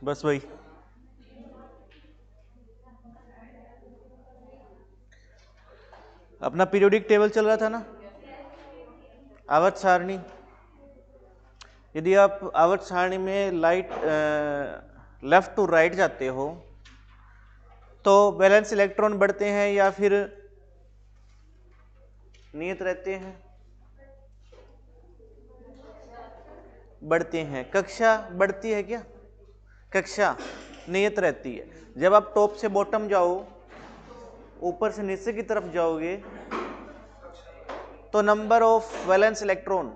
बस वही। अपना पीरियोडिक टेबल चल रहा था ना, आवर्त सारणी। यदि आप आवर्त सारणी में लेफ्ट टू राइट जाते हो तो वैलेंस इलेक्ट्रॉन बढ़ते हैं या फिर नियत रहते हैं? बढ़ते हैं। कक्षा बढ़ती है क्या? कक्षा नियत रहती है। जब आप टॉप से बॉटम जाओ, ऊपर से नीचे की तरफ जाओगे, तो नंबर ऑफ वैलेंस इलेक्ट्रॉन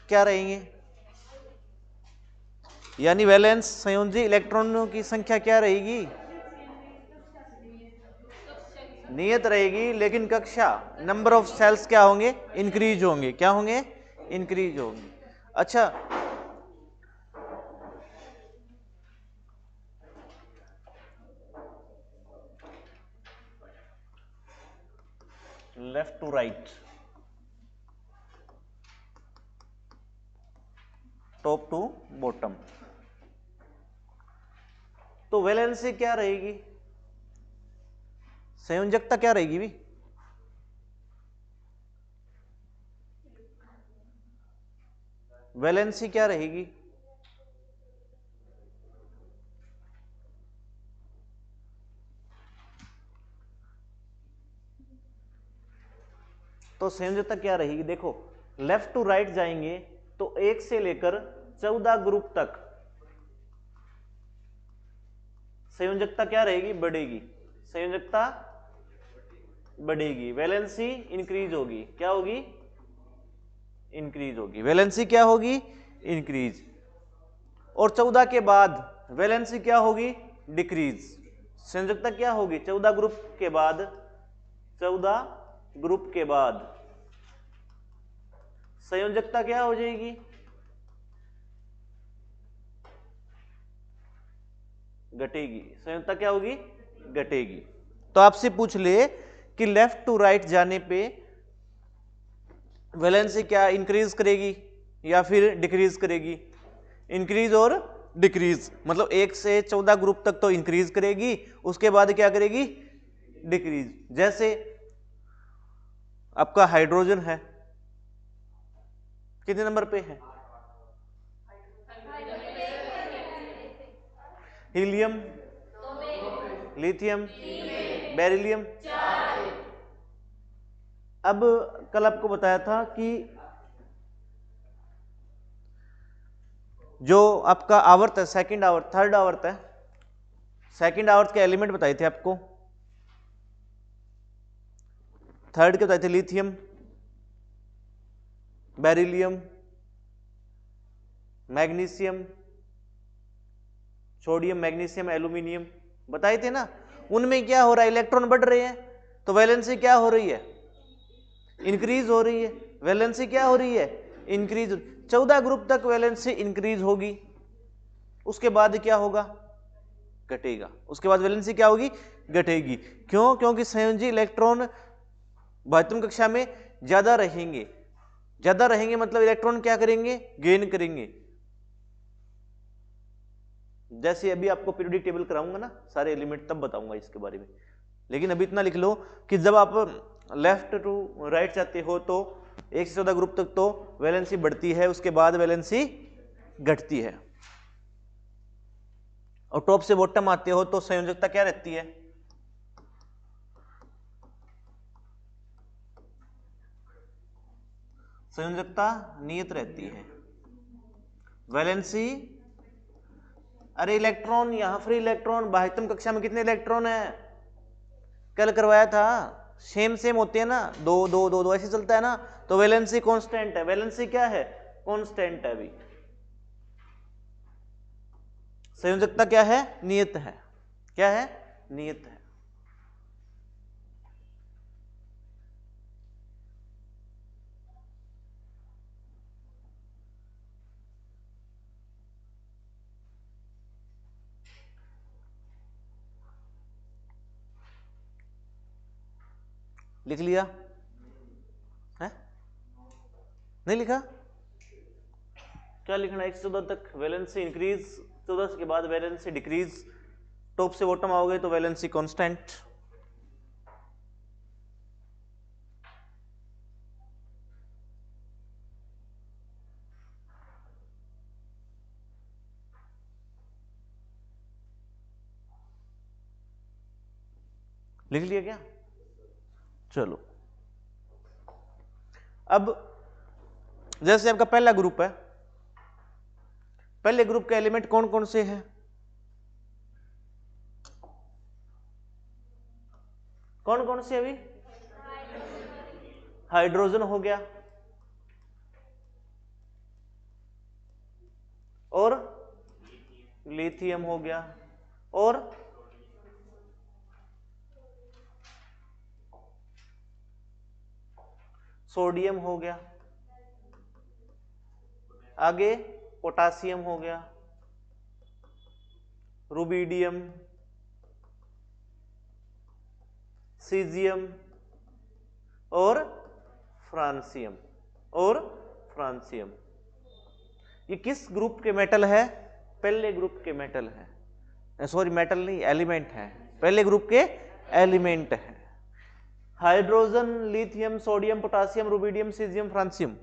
क्या रहेंगे? यानी वैलेंस संयोजी इलेक्ट्रॉनों की संख्या क्या रहेगी? नियत रहेगी, लेकिन कक्षा नंबर ऑफ सेल्स क्या होंगे? इंक्रीज होंगे। क्या होंगे? इंक्रीज होंगे। अच्छा, left to right, top to bottom, तो वैलेंसी क्या रहेगी? संयोजकता क्या रहेगी भी? वैलेंसी क्या रहेगी? तो संयोजकता क्या रहेगी? देखो, लेफ्ट टू राइट जाएंगे तो 1 से लेकर 14 ग्रुप तक संयोजकता क्या रहेगी? बढ़ेगी। संयोजकता बढ़ेगी, वैलेंसी इंक्रीज होगी। क्या होगी? इंक्रीज होगी। वैलेंसी क्या होगी? इंक्रीज। और 14 के बाद वैलेंसी क्या होगी? डिक्रीज। संयोजकता क्या होगी? 14 ग्रुप के बाद, 14 ग्रुप के बाद संयोजकता क्या हो जाएगी? घटेगी। संयोजकता क्या होगी? घटेगी। तो आपसे पूछ ले कि लेफ्ट टू राइट जाने पे वैलेंसी क्या इंक्रीज करेगी या फिर डिक्रीज करेगी? इंक्रीज और डिक्रीज, मतलब 1 से 14 ग्रुप तक तो इंक्रीज करेगी, उसके बाद क्या करेगी? डिक्रीज। जैसे आपका हाइड्रोजन है, कितने नंबर पे है? Helium, lithium, beryllium. अब कल आपको बताया था कि जो आपका आवर्त है, सेकंड आवर्त, थर्ड आवर्त है, सेकंड आवर्त के एलिमेंट बताए थे आपको। थर्ड के बताए थे lithium, beryllium, magnesium, sodium, magnesium, aluminium बताए थे ना। उनमें क्या हो रहा है? इलेक्ट्रॉन बढ़ रहे हैं, तो वैलेंसी क्या हो रही है? इंक्रीज हो रही है। वैलेंसी क्या हो रही है? इंक्रीज। 14 ग्रुप तक वैलेंसी इंक्रीज होगी, उसके बाद क्या होगा? घटेगा। उसके बाद वैलेंसी क्या होगी? घटेगी। क्यों? क्योंकि संयोजी इलेक्ट्रॉन महत्तम कक्षा में ज्यादा रहेंगे। ज्यादा रहेंगे मतलब इलेक्ट्रॉन क्या करेंगे? गेन करेंगे। जैसे अभी आपको पीरियोडिक टेबल कराऊंगा ना, सारे एलिमेंट, तब बताऊंगा इसके बारे में। लेकिन अभी इतना लिख लो कि जब आप लेफ्ट टू राइट जाते हो तो 1 से 14 ग्रुप तक तो वैलेंसी बढ़ती है, उसके बाद वैलेंसी घटती है। और टॉप से बॉटम आते हो तो संयोजकता क्या रहती है? संयोजकता नियत रहती है। वैलेंसी, अरे इलेक्ट्रॉन, यहां फ्री इलेक्ट्रॉन, बाह्यतम कक्षा में कितने इलेक्ट्रॉन है? कल करवाया था, सेम सेम होते हैं ना, दो दो दो दो ऐसे चलता है ना। तो वैलेंसी कांस्टेंट है। वैलेंसी क्या है? कांस्टेंट है। अभी संयोजकता क्या है? नियत है। क्या है? नियत है। लिख लिया है? नहीं लिखा? क्या लिखना? 1 से 14 तक वैलेंसी इंक्रीज तो 10 के बाद वैलेंसी डिक्रीज, टॉप से बॉटम आओगे तो वैलेंसी कांस्टेंट। लिख लिया क्या? चलो अब जैसे आपका पहला ग्रुप है, पहले ग्रुप के एलिमेंट कौन कौन से हैं? कौन कौन से? अभी हाइड्रोजन हो गया, और लिथियम हो गया, और सोडियम हो गया, आगे पोटासियम हो गया, रुबिडियम, सीजियम और फ्रांसियम, और फ्रांसियम। ये किस ग्रुप के मेटल है? पहले ग्रुप के मेटल है, सॉरी मेटल नहीं, एलिमेंट है, पहले ग्रुप के एलिमेंट है। Hydrogen, lithium, sodium, potassium, rubidium, caesium, francium.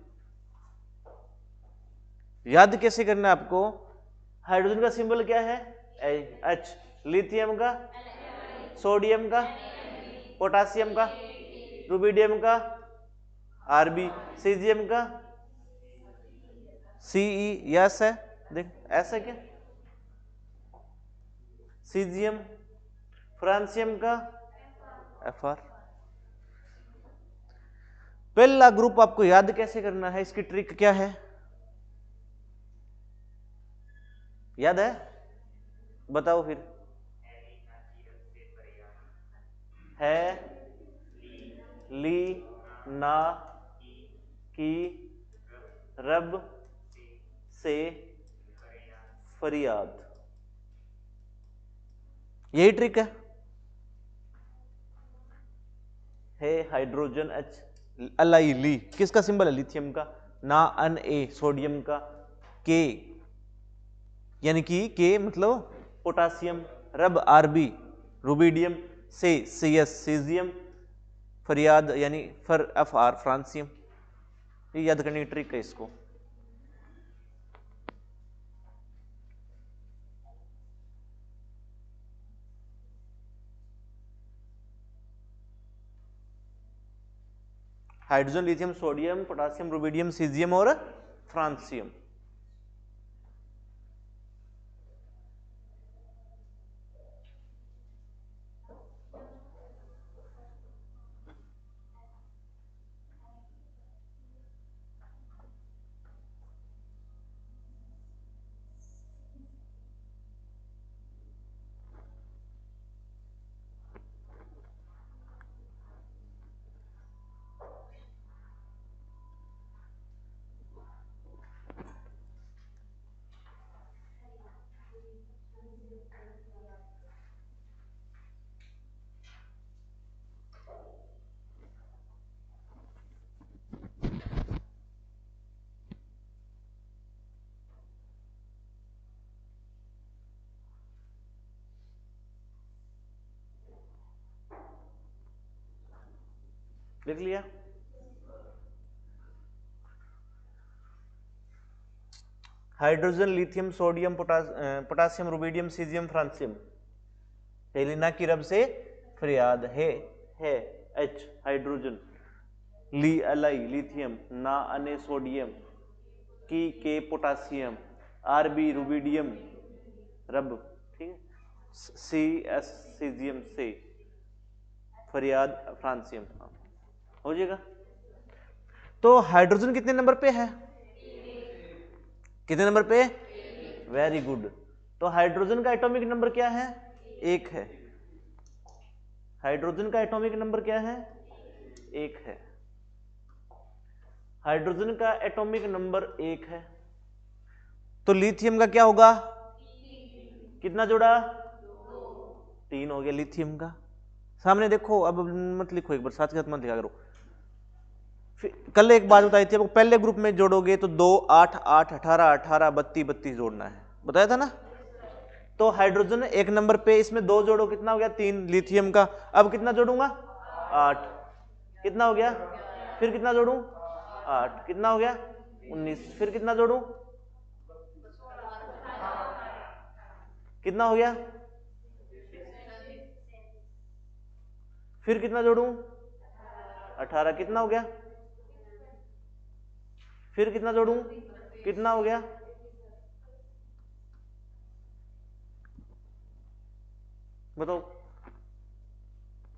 याद कैसे करना है आपको? हाइड्रोजन का सिंबल क्या है? H, लिथियम का, सोडियम का, पोटासियम का, रुबिडियम का Rb, सीजियम का Ce, यस है, देख ऐसा क्या, सीजियम, फ्रांसियम का Fr। पहला ग्रुप आपको याद कैसे करना है, इसकी ट्रिक क्या है? याद है? बताओ फिर। है, ली, ना, की, रब, से, फरियाद। यही ट्रिक है हाइड्रोजन H, अलाई, ली, किसका सिंबल है? लिथियम का, ना, अन, ए, सोडियम का, के यानी कि के मतलब पोटासियम, रब Rb, रुबिडियम, से CS, सीजियम, फरियाद यानी फर Fr, फ्रांसियम। ये याद करने की ट्रिक है इसको। Hydrogen, lithium, sodium, potassium, rubidium, caesium और फ्रांसियम। लिख लिया? Hydrogen, lithium, sodium, potassium, rubidium, caesium, francium. हेलिना की रब से फरियाद है H, हाइड्रोजन, ली, अलाई, लिथियम, ना, अने, सोडियम, की, के, पोटासियम, Rb, रुबिडियम, रब, ठीक है, CS, सीजियम, से, फरियाद, फ्रांसियम। हो जाएगा। तो हाइड्रोजन कितने नंबर पे है? कितने नंबर पे? Very good. तो हाइड्रोजन का एटॉमिक नंबर क्या है? 1 है। हाइड्रोजन का एटॉमिक नंबर क्या है? 1 है। हाइड्रोजन का एटॉमिक नंबर 1 है। तो लिथियम का क्या होगा? कितना जोड़ा? 3 हो गया लिथियम का। सामने देखो, अब मत लिखो, एक बार साथ के साथ मत लिखा करो। कल एक बात बताई थी आपको, पहले ग्रुप में जोड़ोगे तो 2, 8, 8, 18, 18, 32, 32 जोड़ना है, बताया था ना। तो हाइड्रोजन एक नंबर पे, इसमें 2 जोड़ो कितना हो गया 3 लिथियम का। अब कितना जोड़ूंगा 8, कितना हो गया, फिर कितना जोड़ू 8, कितना हो गया 19, फिर कितना जोड़ू, कितना हो गया, फिर कितना जोड़ू 18, कितना हो गया, फिर कितना जोड़ू, कितना हो गया, बताओ।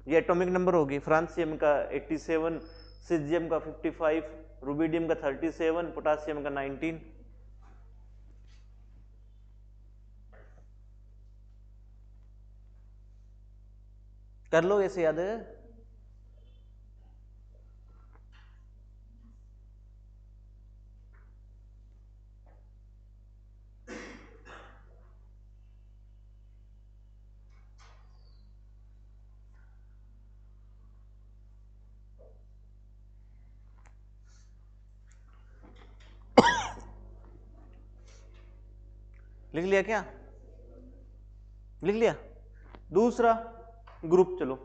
ये एटॉमिक नंबर होगी। फ्रांसियम का 87, सीजियम का 55, रुबिडियम का 37, पोटासियम का 19। कर लो ऐसे याद है। लिख लिया क्या, लिख लिया। दूसरा ग्रुप, चलो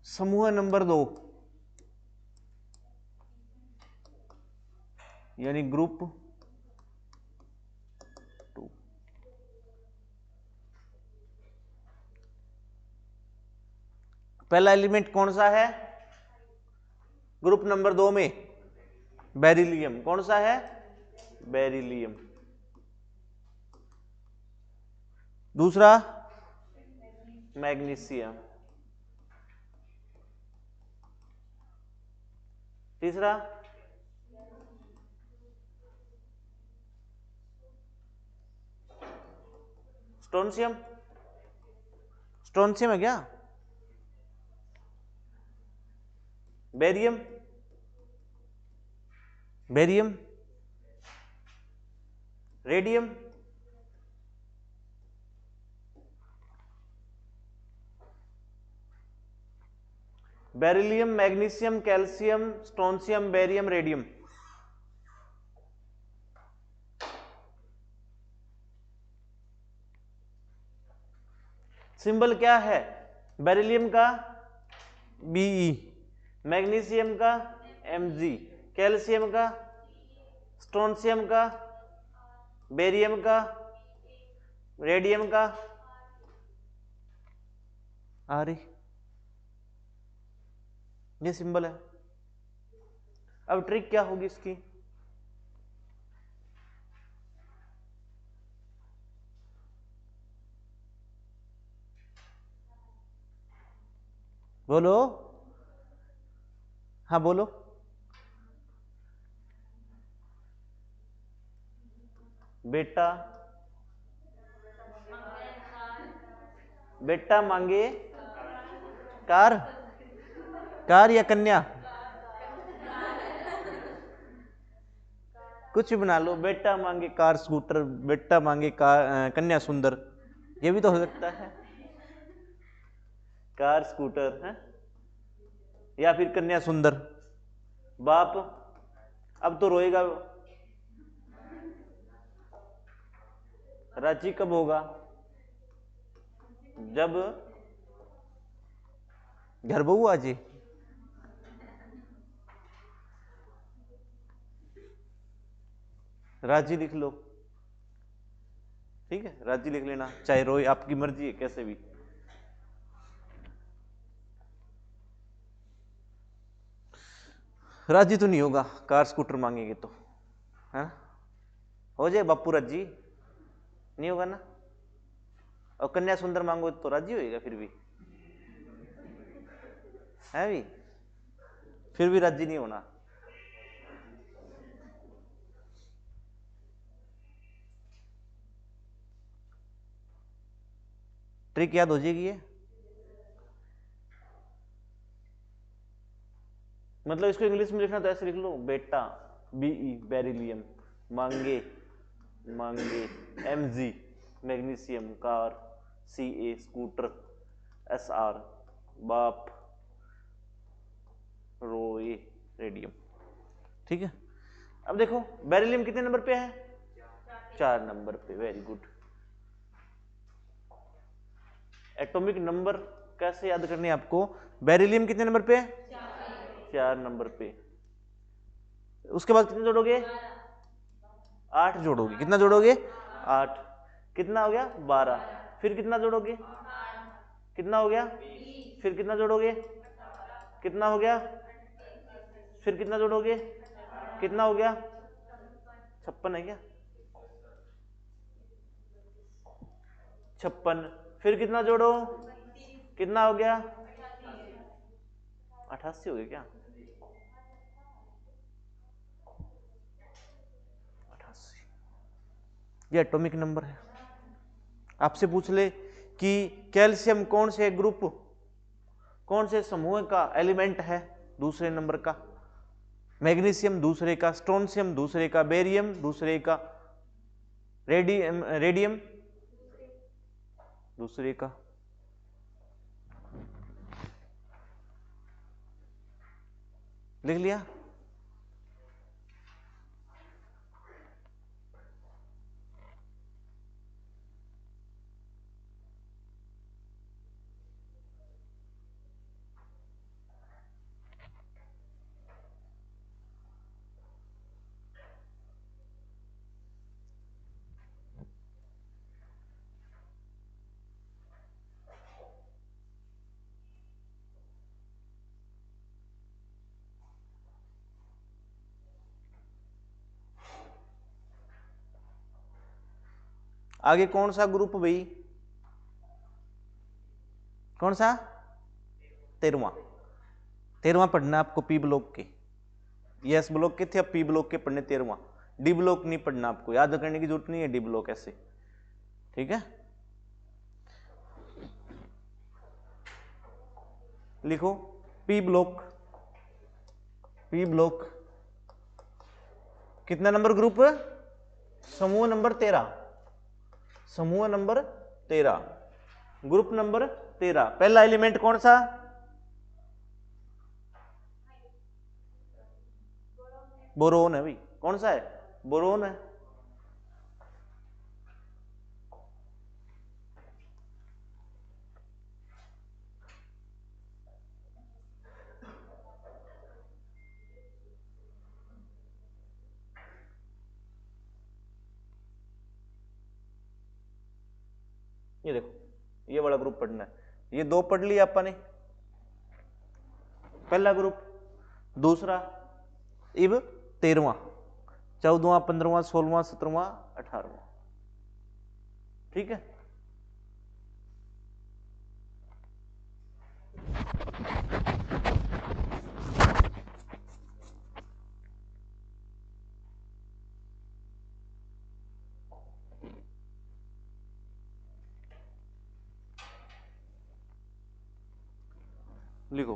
समूह नंबर 2 यानी ग्रुप 2। पहला एलिमेंट कौन सा है ग्रुप नंबर 2 में, बेरिलियम। कौन सा है, बेरिलियम। दूसरा मैग्नीशियम। तीसरा स्ट्रोंशियम। स्ट्रोंशियम है क्या, barium, barium, radium, beryllium, magnesium, calcium, strontium, barium, radium. Symbol क्या है, बेरिलियम का Be, मैग्नीशियम का Mg, कैल्शियम का, स्ट्रोंशियम का, बेरियम का, रेडियम का Re। ये सिंबल है। अब ट्रिक क्या होगी इसकी, बोलो, हाँ बोलो। बेटा, बेटा मांगे कार, कार या कन्या, कुछ भी बना लो। बेटा मांगे कार स्कूटर, बेटा मांगे कार कन्या सुंदर, ये भी तो हो सकता है। कार स्कूटर है या फिर कन्या सुंदर। बाप अब तो रोएगा, रांची कब होगा, जब घर बहू आ जी। राजी लिख लो, ठीक है, राजी लिख लेना, चाहे रोए, आपकी मर्जी है कैसे भी। राजी तो नहीं होगा, कार स्कूटर मांगेंगे तो, है हो जाए बापू राजी, नहीं होगा ना। और कन्या सुंदर मांगो तो राजी होएगा फिर भी, है भी, फिर भी राजी नहीं होना। ट्रिक याद हो जाएगी ये, मतलब इसको इंग्लिश में लिखना तो ऐसे लिख लो, बेटा Be, बेरिलियम, मांगे, मांगे, Mg, magnesium, car, Ca, scooter, Sr, बाप, रोए, रेडियम। ठीक है, अब देखो बेरिलियम कितने नंबर पे है, 4 नंबर पे। Very good. एटॉमिक नंबर कैसे याद करने हैं आपको? बेरिलियम कितने नंबर पे? 4 नंबर पे। उसके बाद कितने जोड़ोगे? 8 जोड़ोगे। कितना जोड़ोगे? 8। कितना हो गया? 12। फिर कितना जोड़ोगे? कितना हो गया? फिर कितना जोड़ोगे? कितना हो गया? फिर कितना जोड़ोगे? कितना हो गया? 56 है क्या? 56। फिर कितना जोड़ो? कितना हो गया? 88 हो गया क्या? 88। ये एटॉमिक नंबर है। आपसे पूछ ले कि कैल्शियम कौन से ग्रुप, कौन से समूह का एलिमेंट है? दूसरे नंबर का। मैग्नीशियम दूसरे का, स्ट्रोंशियम दूसरे का, बेरियम दूसरे का, रेडियम दूसरे का। लिख लिया? आगे कौन सा ग्रुप भाई? कौन सा? 13वां पढ़ना आपको पी ब्लॉक के। एस ब्लॉक के थे, अब पी ब्लॉक के पढ़ने 13वां। डी ब्लॉक नहीं पढ़ना आपको, याद करने की जरूरत नहीं है डी ब्लॉक ऐसे। ठीक है, लिखो पी ब्लॉक। पी ब्लॉक कितना नंबर ग्रुप? समूह नंबर 13। समूह नंबर 13, ग्रुप नंबर 13। पहला एलिमेंट कौन सा? बोरोन है भाई। कौन सा है? बोरोन है। ये देखो, ये वाला ग्रुप पढ़ना है। ये 2 पढ़ लिया अपन ने, पहला ग्रुप। दूसरा इब 13वां, 14वां, 15वां, 16वां, 17वां, 18वां। ठीक है, लिखो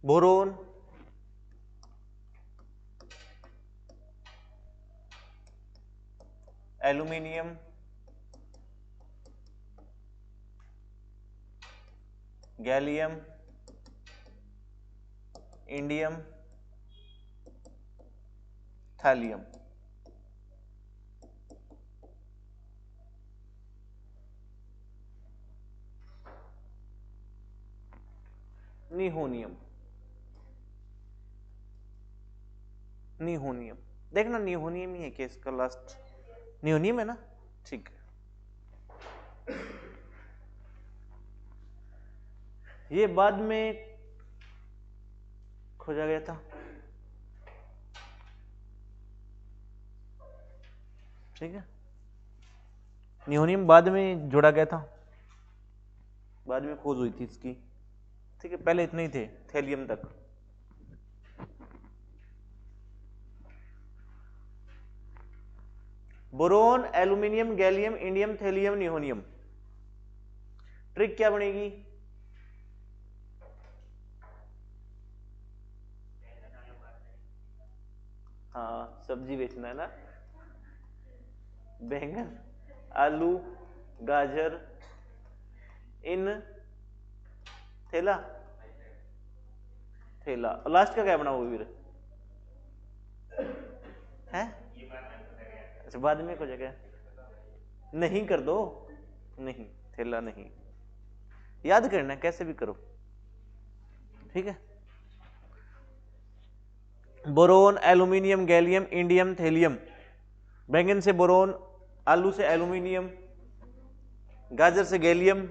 boron, aluminium, gallium, indium, thallium. Nihonium. Nihonium देखना, निहोनियम ही है कि इसका लास्ट निहोनियम है ना? ठीक है, ये बाद में खोजा गया था। ठीक है, निहोनियम बाद में जोड़ा गया था, बाद में खोज हुई थी इसकी। ठीक है, पहले इतने ही थे, थैलियम तक। Boron, aluminium, gallium, indium, thallium, nihonium. Trick क्या बनेगी? हाँ, सब्जी बेचना है ना, बैंगन, आलू, गाजर इन थैला, थैला। लास्ट का क्या बना हुआ फिर है? अच्छा बाद में को जगह नहीं कर दो, नहीं थैला नहीं, याद करना कैसे भी करो, ठीक है। Boron, aluminium, gallium, indium, thallium. बैंगन से बोरोन, आलू से एल्यूमिनियम, गाजर से गैलियम,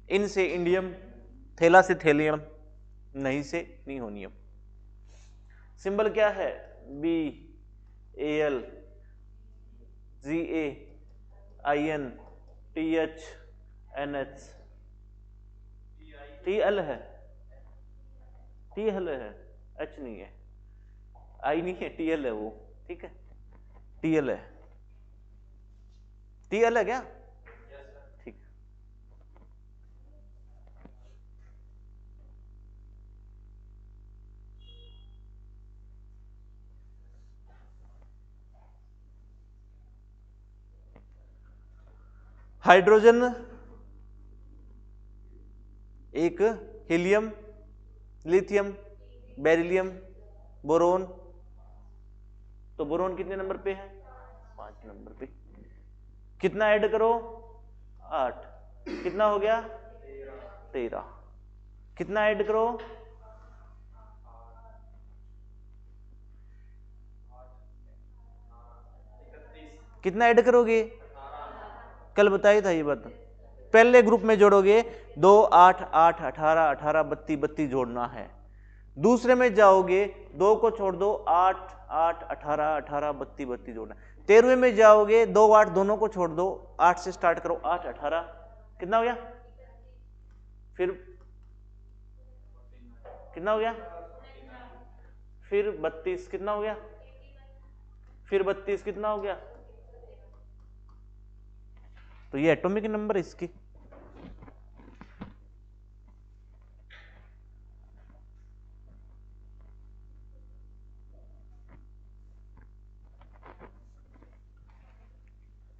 इन से इंडियम, थैला से थैलियम, नहीं से नियोनियम। सिंबल क्या है? B A L, G A I N, T H N H, T L है, टी एल है, एच नहीं है, आई नहीं है, टी एल है वो, ठीक है, टी एल है, टी एल है क्या? ठीक। हाइड्रोजन एक, हीलियम, लिथियम, बेरिलियम, बोरोन। तो बोरोन कितने नंबर पे है? 5 नंबर पे। कितना ऐड करो? 8। कितना हो गया? 13। कितना ऐड करो? कितना ऐड करोगे? कल बताया था ये बात। पहले ग्रुप में जोड़ोगे 2 8 8 18 18 32 32 जोड़ना है। दूसरे में जाओगे 2 को छोड़ दो 8 8 18 18 32 32 जोड़ना है। 13वें में जाओगे 2 8 दोनों को छोड़ दो, 8 से स्टार्ट करो 8 18, कितना हो गया? फिर कितना हो गया? फिर 32, कितना हो गया? फिर 32, कितना हो गया? तो ये एटॉमिक नंबर इसकी।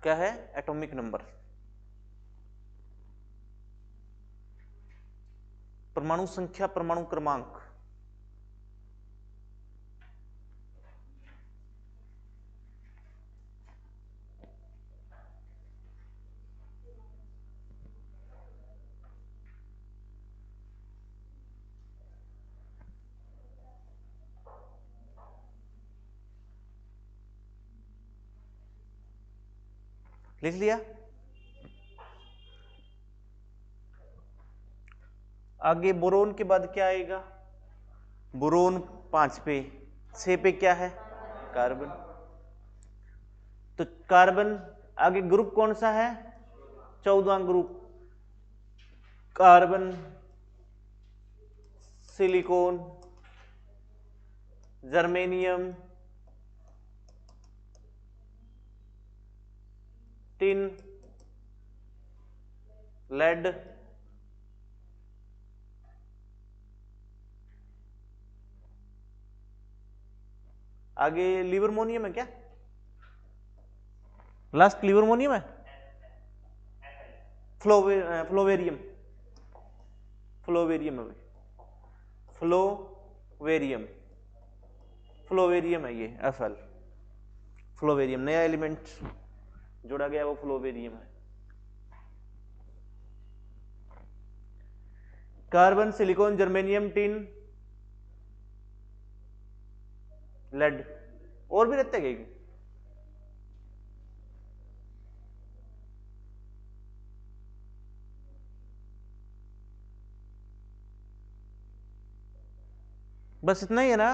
क्या है? Atomic number. परमाणु संख्या, परमाणु क्रमांक। लिख लिया? आगे बोरोन के बाद क्या आएगा? बोरोन 5 पे, 6 पे क्या है? कार्बन। तो कार्बन आगे ग्रुप कौन सा है? 14वां group. Carbon, silicon, germanium, tin, lead, आगे लिबरमोनियम है क्या? लास्ट लिबरमोनियम है। फ्लोवेरियम, फ्लोवेरियम है, फ्लोवेरियम, फ्लोवेरियम है ये एफएल। फ्लोवेरियम नया एलिमेंट जोड़ा गया, वो फ्लोवेरियम है। Carbon, silicon, germanium, tin, lead. और भी रहते हैं? बस इतना ही है ना?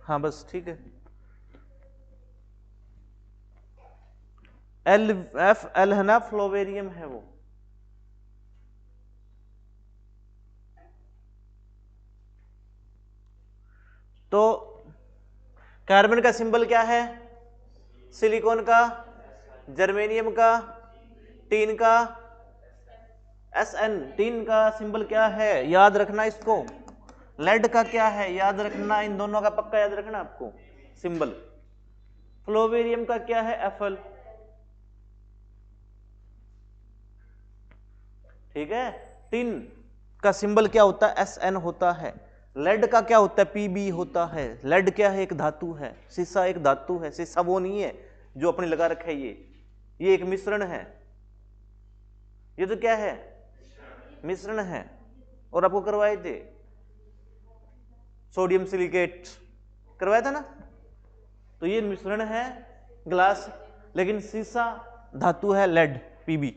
हाँ बस ठीक है। एल एफ एल है ना, फ्लोवेरियम है वो। तो कार्बन का सिंबल क्या है? सिलिकॉन का, जर्मेनियम का, टीन का SN। टीन का सिंबल क्या है? याद रखना इसको। लेड का क्या है? याद रखना, इन दोनों का पक्का याद रखना आपको सिंबल। फ्लोवेरियम का क्या है? FL। ठीक है। टिन का सिंबल क्या होता है? SN होता है। लेड का क्या होता है, पीबी होता है। लेड क्या है, एक धातु है। शीशा एक धातु है, शीशा वो नहीं है जो अपने लगा रखा है। ये एक मिश्रण है। ये तो क्या है, मिश्रण है। और आपको करवाए थे सोडियम सिलिकेट, करवाया था ना। तो ये मिश्रण है ग्लास, लेकिन शीशा धातु है लेड पीबी।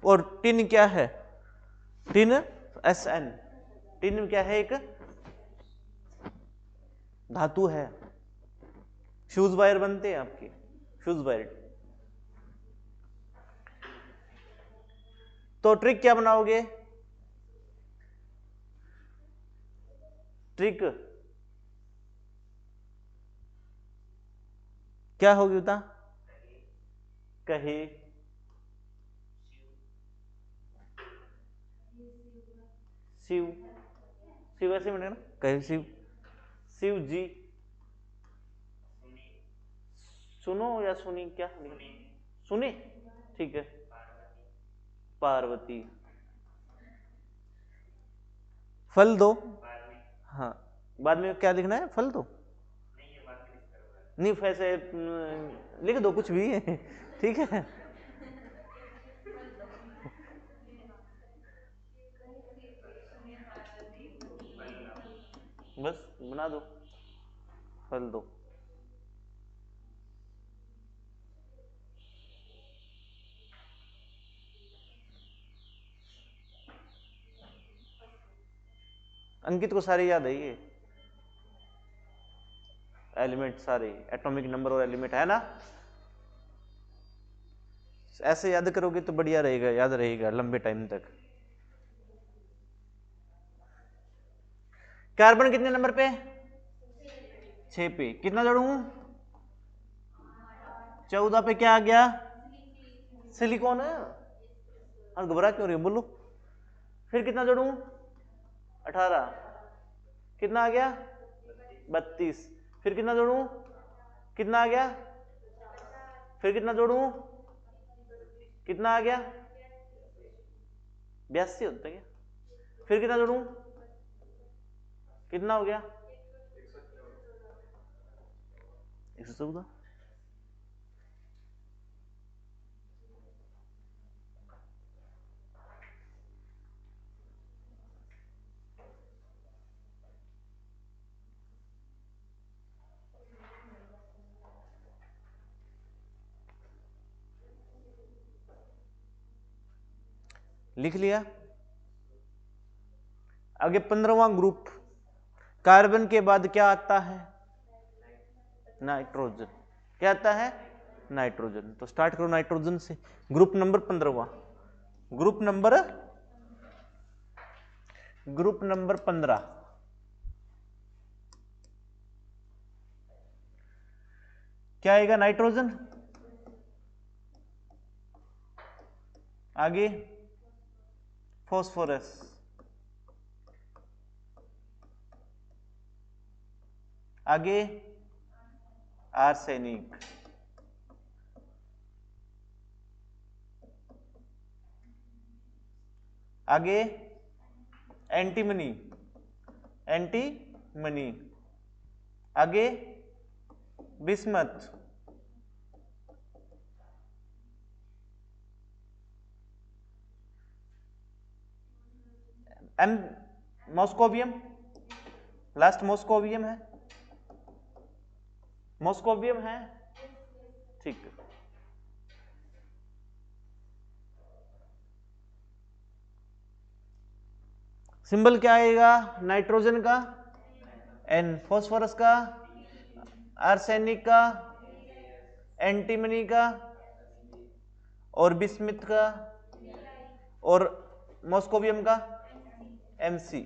और टिन क्या है, टिन एसएन। टिन क्या है, एक धातु है। फ्यूज वायर बनते हैं आपके, फ्यूज वायर। तो ट्रिक क्या बनाओगे, ट्रिक क्या होगी बता, कहे शिव, शिव ऐसे बनेगा ना, कहे शिव, शिव जी। सुनो या सुनी, क्या सुनी, ठीक है। पार्वती, फल दो। हाँ, बाद में क्या लिखना है, फल दो नहीं, वैसे लिख दो कुछ भी ठीक है। बस बना दो, फल दो। अंकित को सारे याद है ये एलिमेंट, सारे एटॉमिक नंबर और एलिमेंट है ना। ऐसे याद करोगे तो बढ़िया रहेगा, याद रहेगा लंबे टाइम तक। कार्बन कितने नंबर पे, 6 पे। कितना जोड़ू, 14 पे क्या आ गया, सिलिकॉन है। और घबरा क्यों रही हो, बोलो। फिर कितना जोड़ू, 18। कितना आ गया, 32। फिर कितना जोड़ू, कितना आ गया, फिर कितना जोड़ू, कितना आ गया, 82 होता है क्या। फिर कितना जोड़ू, कितना हो गया, 114। लिख लिया। आगे 15वां ग्रुप, कार्बन के बाद क्या आता है, नाइट्रोजन। क्या आता है, नाइट्रोजन। तो स्टार्ट करो नाइट्रोजन से। ग्रुप नंबर 15वां, ग्रुप नंबर 15। क्या आएगा, नाइट्रोजन। आगे फॉस्फोरस, आगे आर्सेनिक, आगे एंटीमनी, एंटीमनी, आगे bismuth, um moscovium, last moscovium है, मॉस्कोवियम है, ठीक है। सिंबल क्या आएगा, नाइट्रोजन का एन, फॉस्फोरस का, आर्सेनिक का, एंटीमनी का, और बिस्मिथ का, और मॉस्कोवियम का एमसी।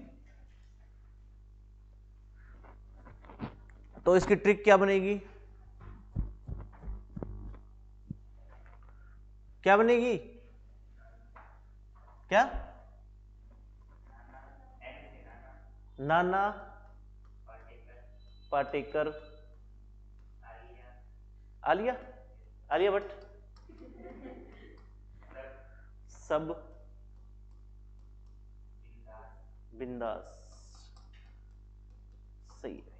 तो इसकी ट्रिक क्या बनेगी, क्या बनेगी, क्या, नाना पाटेकर, आलिया, आलिया भट्ट, सब बिंदास। सही है।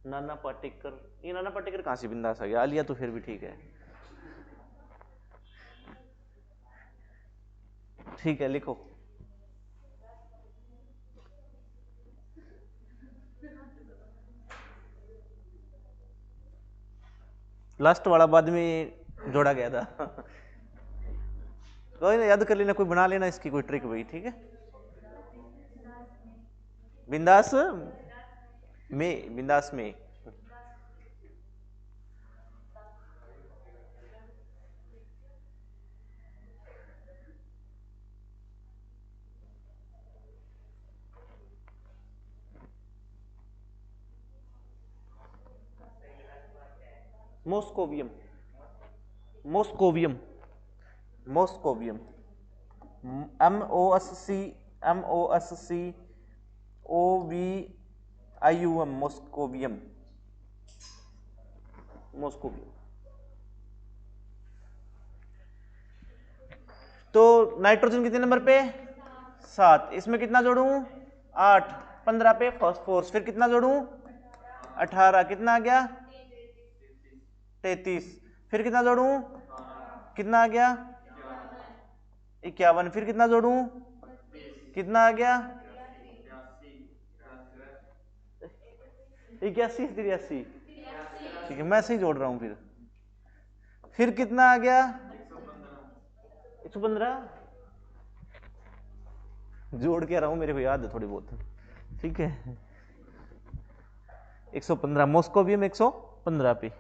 नाना पाटेकर, ये नाना पाटेकर कहां से बिंदास आ गया? आलिया तो फिर भी ठीक है। ठीक है, लिखो। लास्ट वाला बाद में जोड़ा गया था। कोई ना, याद कर लेना, कोई बना लेना इसकी कोई ट्रिक भाई, ठीक है। बिंदास में, बिंदास में। Moscovium, moscovium, moscovium, MOSCOVIUM, moscovium, moscovium. तो नाइट्रोजन कितने नंबर पे? 7। इसमें कितना जोड़ूं? 8। 15 पे फास्फोरस, फिर कितना जोड़ूं? 18। कितना आ गया? 33। फिर कितना जोड़ूं? कितना आ गया? 51। फिर कितना जोड़ूं? कितना आ गया? 81, 83। ठीक है, मैं सही जोड़ रहा हूं। फिर कितना आ गया? 115। जोड़ के रहा हूं, मेरे को याद है थोड़ी बहुत, ठीक है। 115 मोस्कोवियम, 115 पे।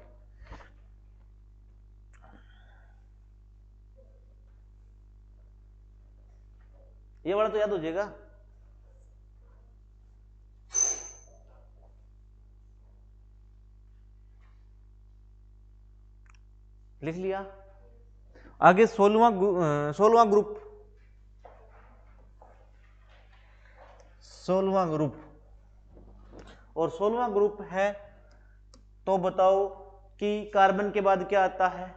ये वाला तो याद हो जाएगा। लिख लिया। आगे 16वां ग्रुप, 16वां ग्रुप। और 16वां ग्रुप है, तो बताओ कि कार्बन के बाद क्या आता है?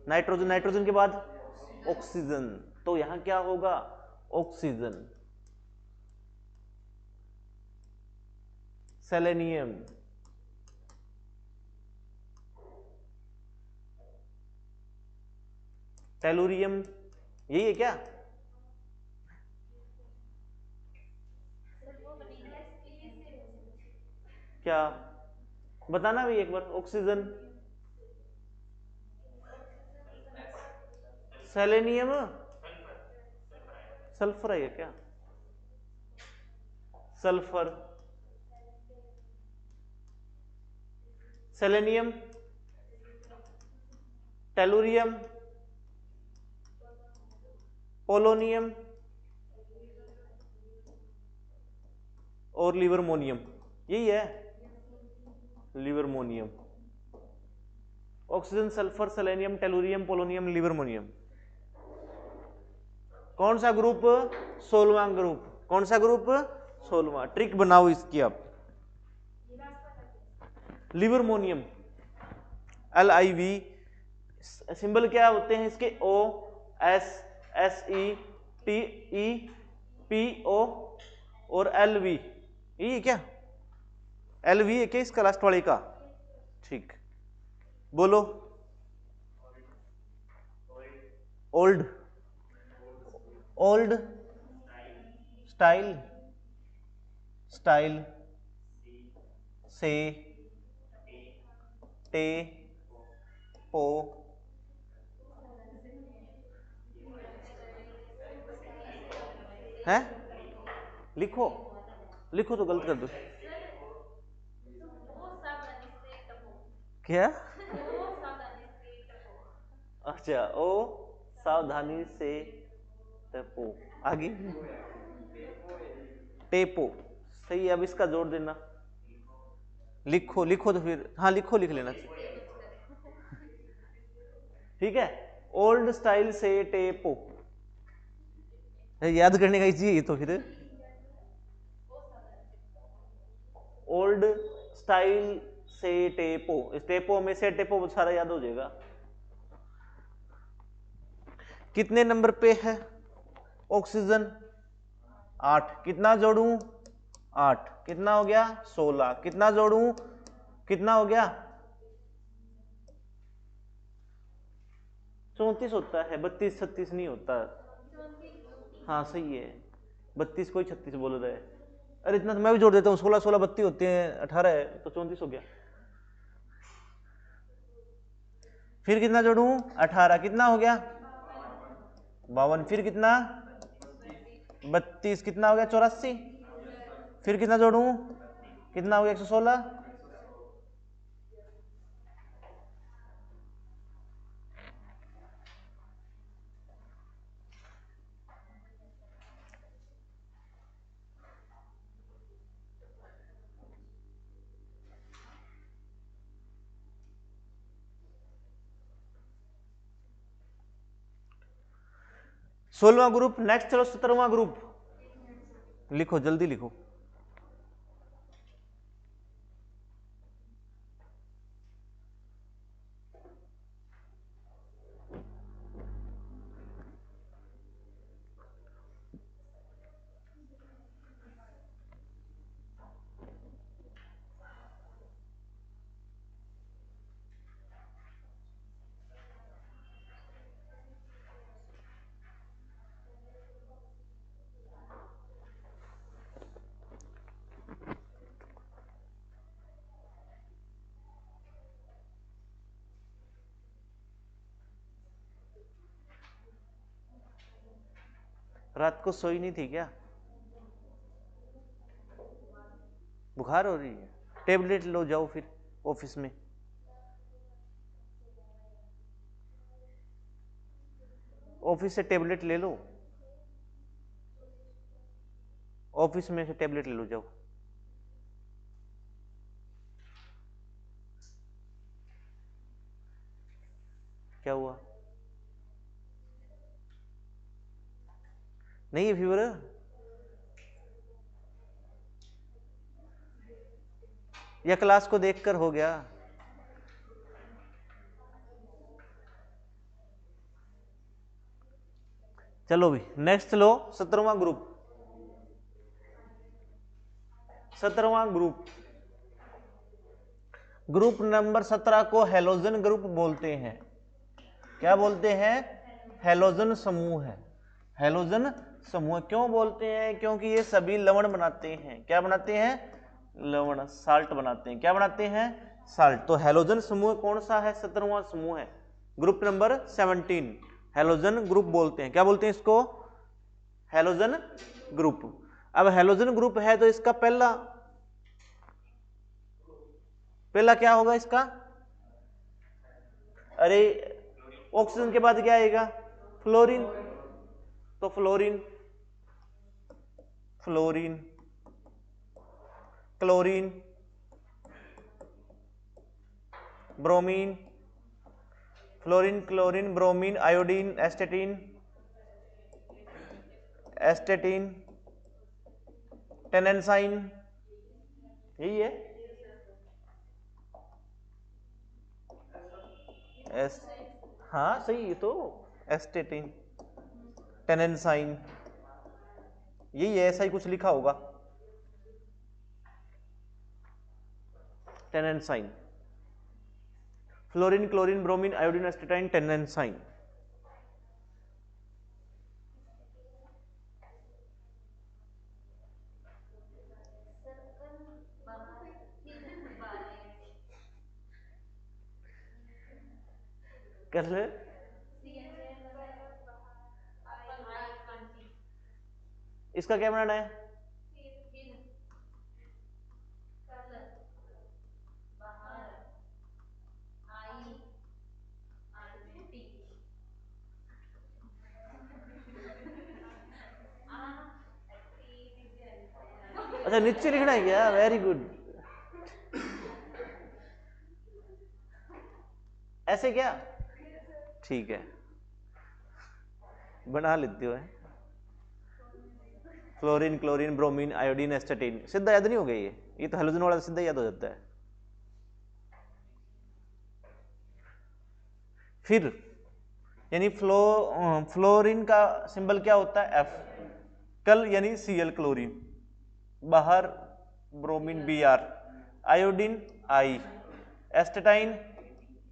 नाइट्रोजन। नाइट्रोजन के बाद ऑक्सीजन। तो यहां क्या होगा? ऑक्सीजन। सेलेनियम, टेलुरियम, यही है क्या? क्या बताना भी एक बार। ऑक्सीजन, सेलेनियम, सल्फर है क्या? सल्फर, सेलेनियम, टेलुरियम, पोलोनियम और लिवर्मोनियम, यही है। Livermorium, oxygen, sulphur, selenium, tellurium, polonium, livermorium. कौन सा ग्रुप? 16वां ग्रुप। कौन सा ग्रुप? 16वां। ट्रिक बनाओ इसकी आप। लिवर्मोनियम, LIV। सिंबल क्या होते हैं इसके? OS, SE, TE, PO और LV। ये क्या? LV है क्या इसका लास्ट वाले का? ठीक, बोलो। ओल्ड, ओल्ड स्टाइल, स्टाइल से टे पो है। लिखो, लिखो तो गलत कर दो। क्या? अच्छा, ओ सावधानी से टेपो। आगे टेपो, सही है। अब इसका जोड़ देना। लिखो, लिखो तो फिर, हाँ लिखो, लिख लेना, ठीक है। ओल्ड स्टाइल से टेपो, याद करने का ही तो फिर। ओल्ड स्टाइल से टेपो, इस टेपो में से टेपो सारा याद हो जाएगा। कितने नंबर पे है ऑक्सीजन? 8। कितना जोड़ूं? 8, कितना हो गया 16, कितना जोड़ू, कितना हो गया 34 होता है, 32 36 नहीं होता। हाँ सही है, 32 कोई 36 बोल रहा है। अरे इतना तो मैं भी जोड़ देता हूँ, 16 16 32 होते हैं, 18 है तो 34 हो गया। फिर कितना जोड़ू 18, कितना हो गया 52, फिर कितना 32, कितना हो गया 84, फिर कितना जोड़ू, कितना हो गया 116, सोलहवां ग्रुप। नेक्स्ट चलो 17वां ग्रुप, लिखो जल्दी लिखो। रात को सोई नहीं थी क्या, बुखार हो रही है, टेबलेट लो जाओ फिर ऑफिस में। ऑफिस से टेबलेट ले लो, ऑफिस में से टेबलेट ले लो जाओ। क्या हुआ, नहीं है फीवर, या क्लास को देखकर हो गया। चलो भी नेक्स्ट लो 17वां ग्रुप। 17वां ग्रुप, ग्रुप नंबर 17 को हेलोजन ग्रुप बोलते हैं। क्या बोलते हैं, हेलोजन समूह है। हेलोजन समूह क्यों बोलते हैं, क्योंकि ये सभी लवण बनाते हैं। क्या बनाते हैं, लवण, साल्ट बनाते हैं। क्या बनाते हैं, साल्ट। तो हेलोजन समूह कौन सा है, 17वां समूह है, ग्रुप नंबर 17, हेलोजन ग्रुप बोलते हैं। क्या बोलते हैं इसको, हेलोजन ग्रुप। अब हेलोजन ग्रुप है तो इसका पहला क्या होगा इसका, अरे ऑक्सीजन के बाद क्या आएगा, फ्लोरीन। तो fluorine, fluorine, chlorine, bromine, fluorine, chlorine, bromine, iodine, astatine, astatine, tennessine, यही है। एस, हाँ सही है, तो एस्टेटीन, टेनेंसाइन, यही है, ऐसा ही कुछ लिखा होगा, tennessine, fluorine, chlorine, bromine, iodine, astatine, tennessine. कर ले, इसका क्या बनाना है, अच्छा नीचे लिखना है क्या, वेरी गुड। ऐसे क्या, ठीक है, बना लेते हो। फ्लोरीन, क्लोरीन, ब्रोमीन, आयोडीन, एस्टेटीन, सीधा याद नहीं हो गया ये तो हेलोजन वाला सीधा याद हो जाता है। फिर यानी फ्लोरीन का सिंबल क्या होता है, एफ। कल यानी Cl, क्लोरीन, बाहर bromine Br, iodine I, astatine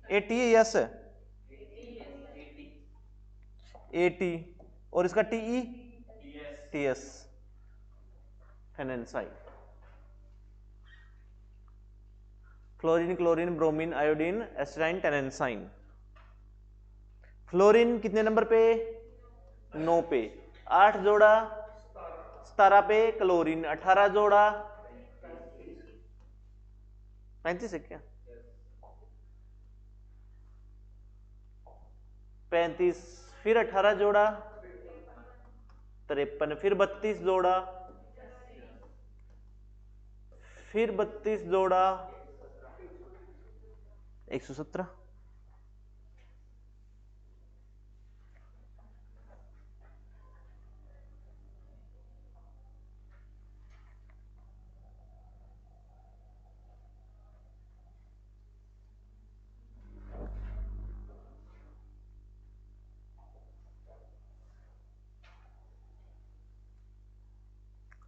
AT है यस AT और इसका TE TS tennessine. Fluorine chlorine bromine iodine astatine tennessine. Fluorine कितने नंबर पे 9 पे, 8 जोड़ा 17 पे, क्लोरीन 18 जोड़ा 35 है क्या 35, फिर 18 जोड़ा 53, फिर 32 जोड़ा, फिर 32 जोड़ा 117।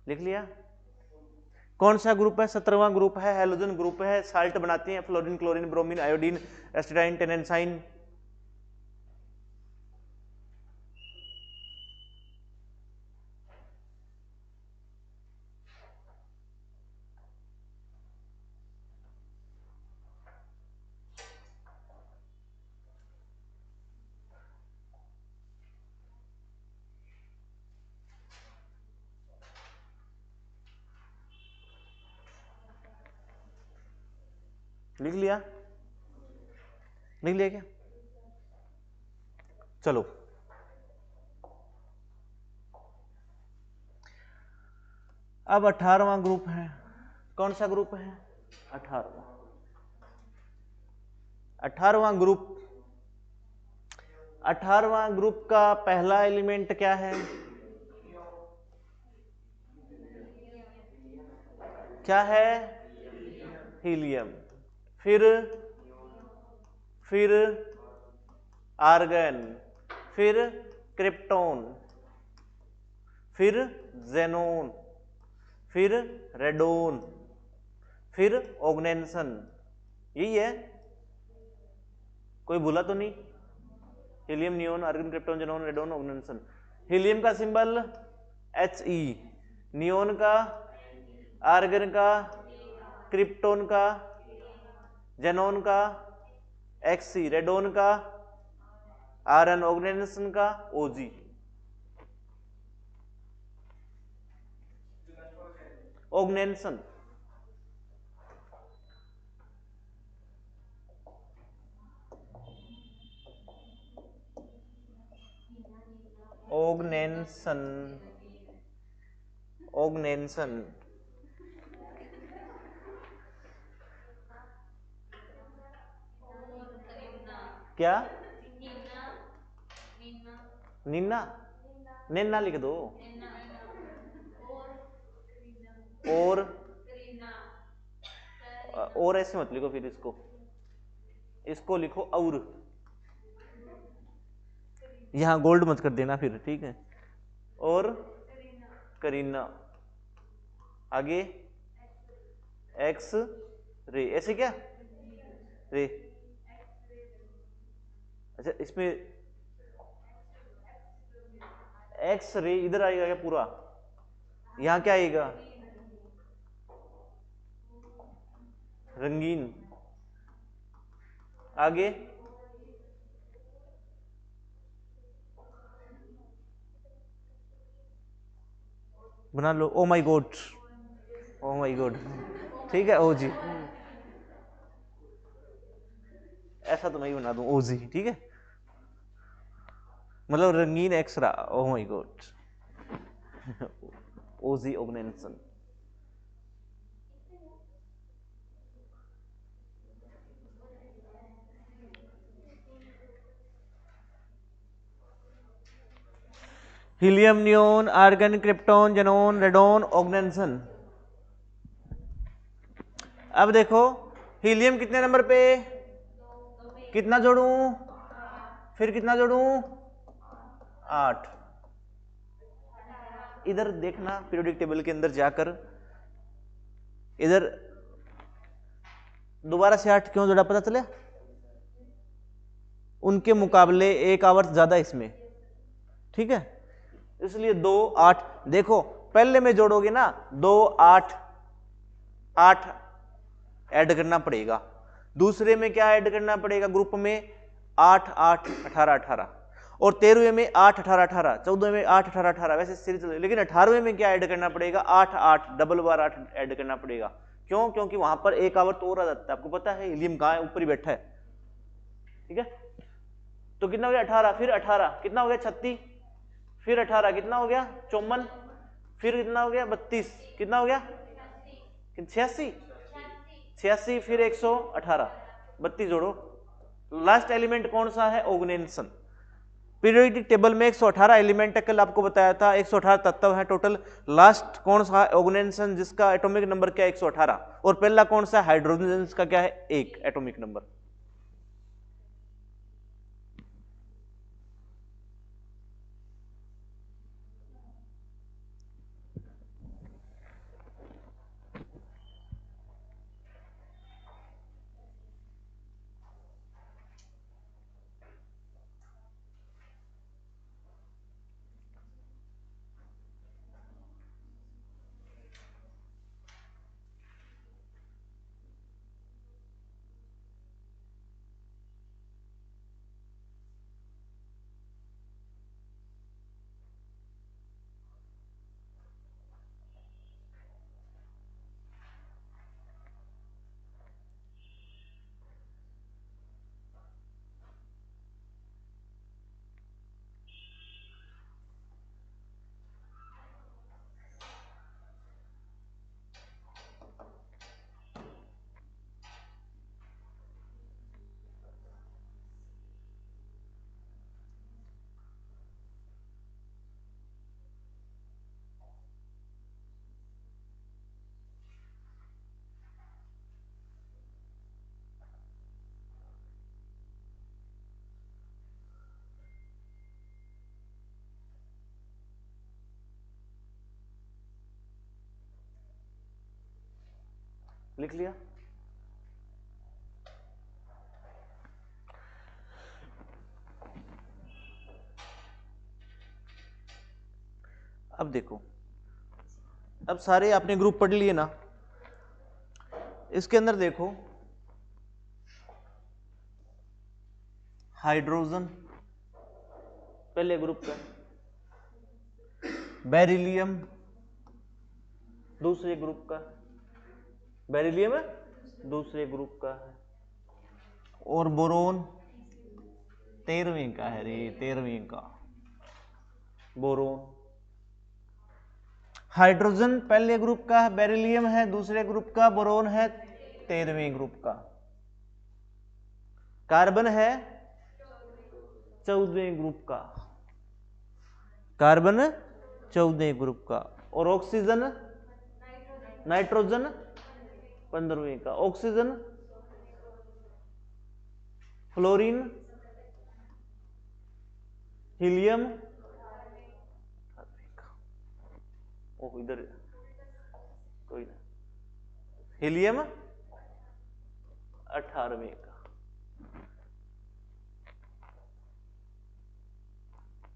लिख लिया। कौन सा ग्रुप है 17वां ग्रुप है, हैलोजन ग्रुप है, साल्ट बनाते हैं fluorine chlorine bromine iodine astatine tennessine. लिख लिया, लिख लिया क्या? चलो अब 18वां ग्रुप है। कौन सा ग्रुप है 18वां? 18वां ग्रुप, 18वां ग्रुप का पहला एलिमेंट क्या है? क्या है? हीलियम। फिर आर्गन, फिर क्रिप्टोन, फिर जेनोन, फिर रेडोन, फिर ऑग्नेंसन। यही है, कोई भूला तो नहीं? Helium, neon, argon, krypton, xenon, radon, oganesson. Helium का सिंबल He, नियोन का, आर्गन का, क्रिप्टोन का, जेनोन का Xc, रेडोन का Rn, ऑग्नेंसन का Og। ऑग्नेंसन ऑग्नेंसन ऑग्नेंसन क्या? नीना, नेना लिख दो। और ऐसे मत लिखो, फिर इसको लिखो और, यहां गोल्ड मत कर देना फिर, ठीक है? और करीना, आगे एक्स रे, ऐसे क्या रे? अच्छा, इसमें एक्स रे इधर आएगा क्या पूरा? यहां क्या आएगा? रंगीन। आगे बना लो, oh my god, oh my god, ठीक है ओजी। ऐसा तो नहीं बना दूं ओजी, ठीक है? मतलब रंगीन एक्सरा, oh my god, OG oganesson. Helium, neon, argon, krypton, xenon, radon, oganesson. अब देखो हीलियम कितने नंबर पे, कितना जोड़ू, फिर कितना जोड़ू 8। इधर देखना पीरियोडिक टेबल के अंदर जाकर इधर दोबारा से 8 क्यों जोड़ा पता चले? उनके मुकाबले 1 आवर्स ज्यादा इसमें, ठीक है, इसलिए 2 8। देखो पहले में जोड़ोगे ना 2 8 8 ऐड करना पड़ेगा, दूसरे में क्या ऐड करना पड़ेगा ग्रुप में 8 8 18 18, और 13वें में 8 18 18, 14वें में 8 18 18, वैसे सीरीज चल रही है। लेकिन 18वें में क्या ऐड करना पड़ेगा 8 8 डबल बार 8 ऐड करना पड़ेगा। क्यों? क्योंकि वहां पर 1 आवर तो और आ जाता है। आपको पता है हीलियम कहाँ है? ऊपर ही बैठा है, ठीक है। तो कितना हो गया 18, फिर 18 कितना हो गया 36, फिर 18 कितना हो गया 54, फिर कितना हो गया 32, कितना हो गया 86 86, फिर 118, 32 जोड़ो। लास्ट एलिमेंट कौन सा है? ऑर्गेनाइजेशन। पीरियोडिक टेबल में 118 एलिमेंट है, कल आपको बताया था 118 तत्व है टोटल। लास्ट कौन सा ऑर्गेनाइजेशन जिसका एटॉमिक नंबर क्या है 118, और पहला कौन सा हाइड्रोजन जिसका क्या है 1 एटॉमिक नंबर। लिख लिया? अब देखो, अब सारे आपने ग्रुप पढ़ लिए ना, इसके अंदर देखो हाइड्रोजन पहले ग्रुप का, बेरिलियम दूसरे ग्रुप का, बेरिलियम दूसरे ग्रुप का है, और बोरोन 13वें का है रे, 13वें का बोरोन। हाइड्रोजन पहले ग्रुप का, बेरिलियम है दूसरे ग्रुप का, बोरोन है 13वें ग्रुप का, कार्बन है 14वें ग्रुप का, कार्बन 14वें ग्रुप का, और ऑक्सीजन नाइट्रोजन 15वें का, ऑक्सीजन फ्लोरीन हीलियम, ओह इधर कोई ना, हीलियम 18वें का,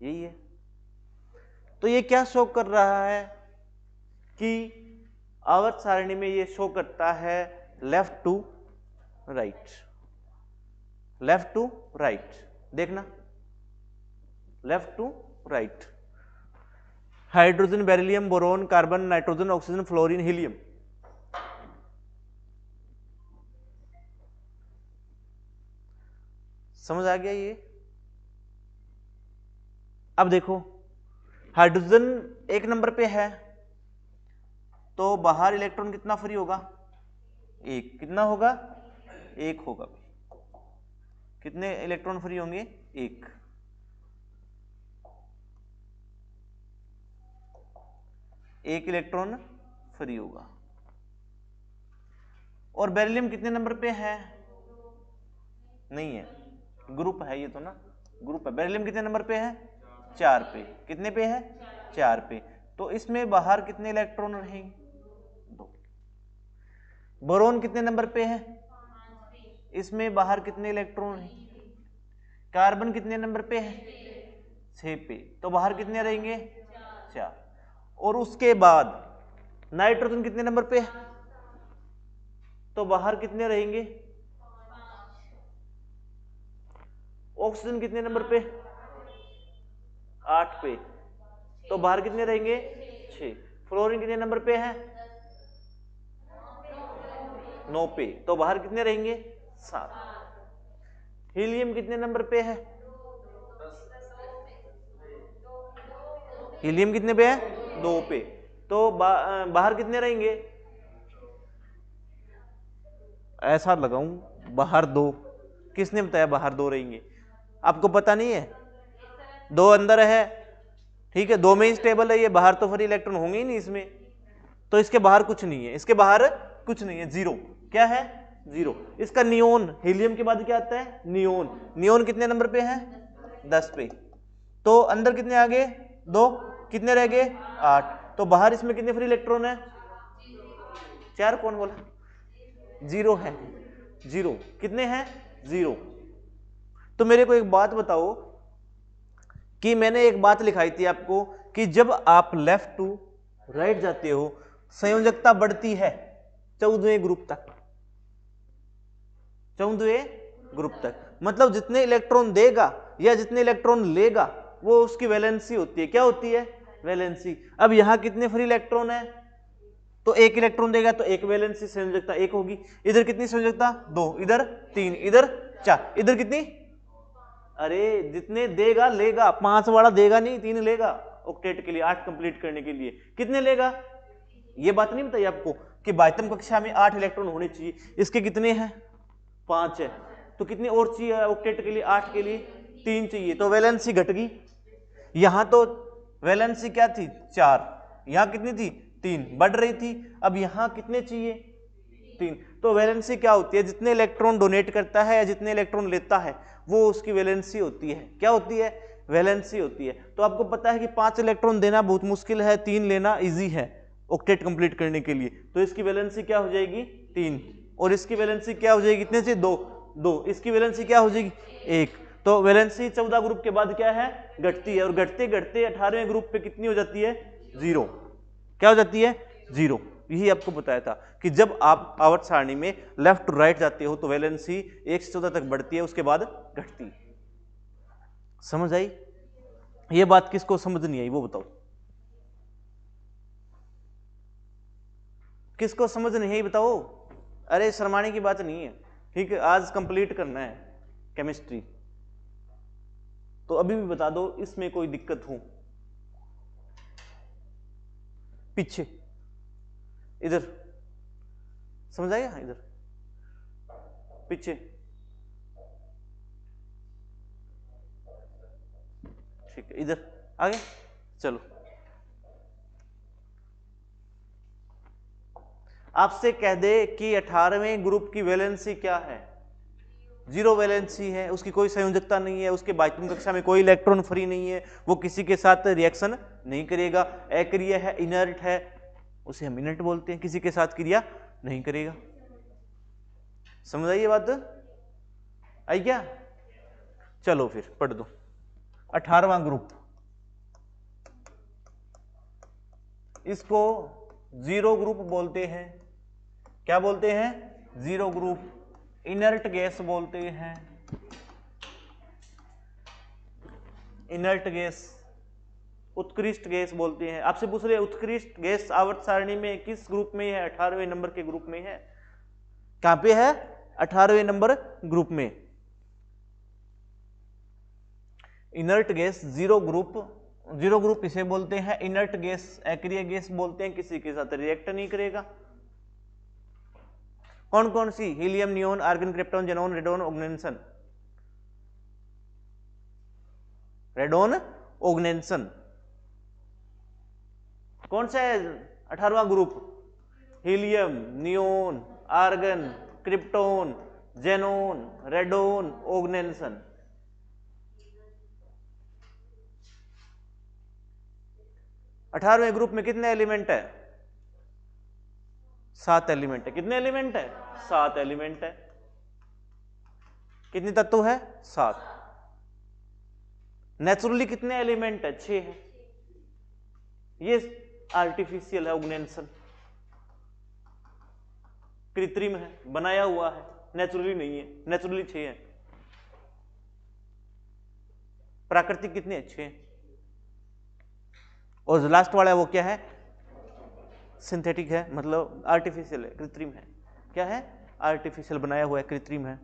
यही है। तो ये क्या शो कर रहा है कि आवर्त सारणी में ये शो करता है left to right, left to right, देखना left to right, hydrogen beryllium boron carbon nitrogen oxygen fluorine helium. समझ आ गया ये? अब देखो हाइड्रोजन 1 नंबर पे है, तो बाहर इलेक्ट्रॉन कितना फ्री होगा 1, कितना होगा 1 होगा। कितने इलेक्ट्रॉन फ्री होंगे 1, एक इलेक्ट्रॉन फ्री होगा। और बेरिलियम कितने नंबर पे है? नहीं है, ग्रुप है ये तो ना, ग्रुप है। बेरिलियम कितने नंबर पे है? 4 पे। कितने पे है? 4 पे। तो इसमें बाहर कितने इलेक्ट्रॉन रहेंगे? 2। बोरोन कितने नंबर पे है? इसमें बाहर कितने इलेक्ट्रॉन है? कार्बन कितने नंबर पे है? 6 पे। तो बाहर कितने रहेंगे? 4। और उसके बाद नाइट्रोजन कितने नंबर पे है? तो बाहर कितने रहेंगे? ऑक्सीजन कितने नंबर पे? 8 पे। तो बाहर कितने रहेंगे? 6। फ्लोरीन कितने नंबर पे है? 9 पे। तो बाहर कितने रहेंगे? 7। हीलियम कितने नंबर पे है? हीलियम कितने पे है? 2 पे। तो बाहर कितने रहेंगे? ऐसा लगाऊं बाहर 2। किसने बताया बाहर 2 रहेंगे? आपको पता नहीं है? 2 अंदर है, ठीक है, 2 में ही स्टेबल है ये, बाहर तो फिर इलेक्ट्रॉन होंगे ही नहीं इसमें। तो इसके बाहर कुछ नहीं है, इसके बाहर कुछ नहीं है, 0। क्या है? 0। इसका नियोन, हीलियम के बाद क्या आता है? नियोन। नियोन कितने नंबर पे है? 10 पे। तो अंदर कितने आ गए? 2। कितने रह गए? 8। तो बाहर इसमें कितने फ्री इलेक्ट्रॉन है? 4। कौन बोला? 0 है। 0 कितने हैं? 0। तो मेरे को एक बात बताओ कि मैंने एक बात लिखाई थी आपको कि जब आप लेफ्ट टू राइट जाते हो संयोजकता बढ़ती है 14वें ग्रुप तक। 14वें ग्रुप तक मतलब जितने इलेक्ट्रॉन देगा या जितने इलेक्ट्रॉन लेगा वो उसकी वैलेंसी होती है। क्या होती है? वैलेंसी। अब यहां कितने फ्री इलेक्ट्रॉन है? तो 1 इलेक्ट्रॉन देगा तो 1 वैलेंसी, संयोजकता 1 होगी। इधर कितनी संयोजकता? 2। इधर 3। इधर 4। इधर कितनी? अरे जितने देगा लेगा, 5 वाला देगा नहीं, 3 लेगा ऑक्टेट के लिए, 8 कंप्लीट करने के लिए। कितने लेगा? ये बात नहीं बताई आपको कि बाह्यतम कक्षा में 8 इलेक्ट्रॉन होने चाहिए, इसके कितने हैं? 5 है। तो कितने और चाहिए ऑक्टेट के लिए? 8 के लिए 3 चाहिए। तो वैलेंसी घट गई। यहां तो वैलेंसी क्या थी? 4। यहां कितनी थी? 3। बढ़ रही थी। अब यहां कितने चाहिए? 3। तो वैलेंसी क्या होती है? जितने इलेक्ट्रॉन डोनेट करता है या जितने इलेक्ट्रॉन लेता है वो उसकी वैलेंसी होती है। क्या होती है? वैलेंसी होती है। तो आपको पता है कि 5 इलेक्ट्रॉन देना बहुत मुश्किल है, 3 लेना इजी है ऑक्टेट कंप्लीट करने के लिए। तो इसकी वैलेंसी क्या हो जाएगी? 3। और इसकी वैलेंसी क्या हो जाएगी? कितने से? 2। इसकी वैलेंसी क्या हो जाएगी? 1। तो वैलेंसी 14 ग्रुप के बाद क्या है? घटती है। और घटते घटते 18वें ग्रुप पे कितनी हो जाती है? 0। क्या हो जाती है? 0। यही आपको बताया था कि जब आप आवर्त सारणी में लेफ्ट टू राइट जाते हो तो वैलेंसी 1 से 14 तक बढ़ती है, उसके बाद घटती है। समझ आई? ये बात किसको समझ नहीं आई वो बताओ? किसको समझ नहीं आई बताओ? अरे शर्माने की बात नहीं है, ठीक है, आज कंप्लीट करना है केमिस्ट्री। तो अभी भी बता दो इसमें कोई दिक्कत हो। पीछे इधर समझ आएगा? इधर पीछे ठीक है, इधर आगे चलो। आपसे कह दे कि 18वें ग्रुप की वैलेंसी क्या है? 0 वैलेंसी है, उसकी कोई संयोजकता नहीं है, उसके बाह्यतम कक्षा में कोई इलेक्ट्रॉन फ्री नहीं है, वो किसी के साथ रिएक्शन नहीं करेगा, अक्रिय है, इनर्ट है, उसे हम इनर्ट बोलते हैं, किसी के साथ क्रिया नहीं करेगा। समझ आई ये बात? आई क्या? चलो फिर पढ़ दो। 18वां ग्रुप, इसको 0 ग्रुप बोलते हैं। क्या बोलते हैं? 0 ग्रुप। इनर्ट गैस बोलते हैं, इनर्ट गैस, उत्कृष्ट गैस बोलते हैं। आपसे पूछ रहे उत्कृष्ट गैस आवर्त सारणी में किस ग्रुप में है? 18वें नंबर के ग्रुप में है। कहां पे है? 18वें नंबर ग्रुप में। इनर्ट गैस 0 ग्रुप, 0 ग्रुप इसे बोलते हैं। इनर्ट गैस, अक्रिय गैस बोलते हैं, किसी के साथ रिएक्ट नहीं करेगा। कौन कौन सी? Helium, neon, argon, krypton, xenon, radon, oganesson. Radon, oganesson कौन सा है? 18वां group. Helium, neon, argon, krypton, xenon, radon, oganesson. अठारहवें ग्रुप में कितने एलिमेंट है? 7 एलिमेंट है। कितने एलिमेंट है? 7 एलिमेंट है। कितने तत्व है? 7। नेचुरली कितने एलिमेंट है? 6 है। ये आर्टिफिशियल है, ऑर्गेनाइजेशन कृत्रिम है, बनाया हुआ है, नेचुरली नहीं है। नेचुरली 6 है। प्राकृतिक कितने? 6। और जो लास्ट वाला है वो क्या है? सिंथेटिक है, मतलब आर्टिफिशियल है, कृत्रिम है। क्या है? आर्टिफिशियल बनाया हुआ है, कृत्रिम है।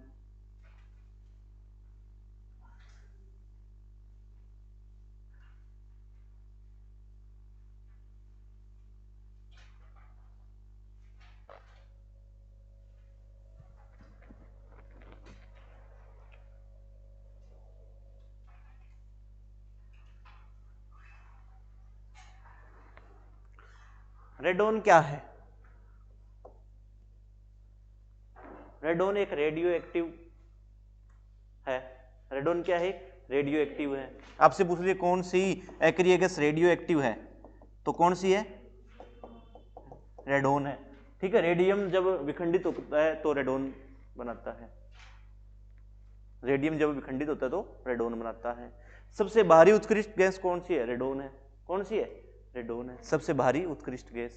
रेडोन क्या है? रेडोन एक रेडियो एक्टिव है। रेडोन क्या है? रेडियो एक्टिव है। आपसे पूछ लिए कौन सी एक्रिया गैस रेडियो एक्टिव है, तो कौन सी है? रेडोन है। ठीक है, रेडियम जब विखंडित होता है तो रेडोन बनाता है। रेडियम जब विखंडित होता है तो रेडोन बनाता है। सबसे भारी उत्कृष्ट गैस कौन सी है? रेडोन है। कौन सी है? रेडोन है। सबसे भारी उत्कृष्ट गैस,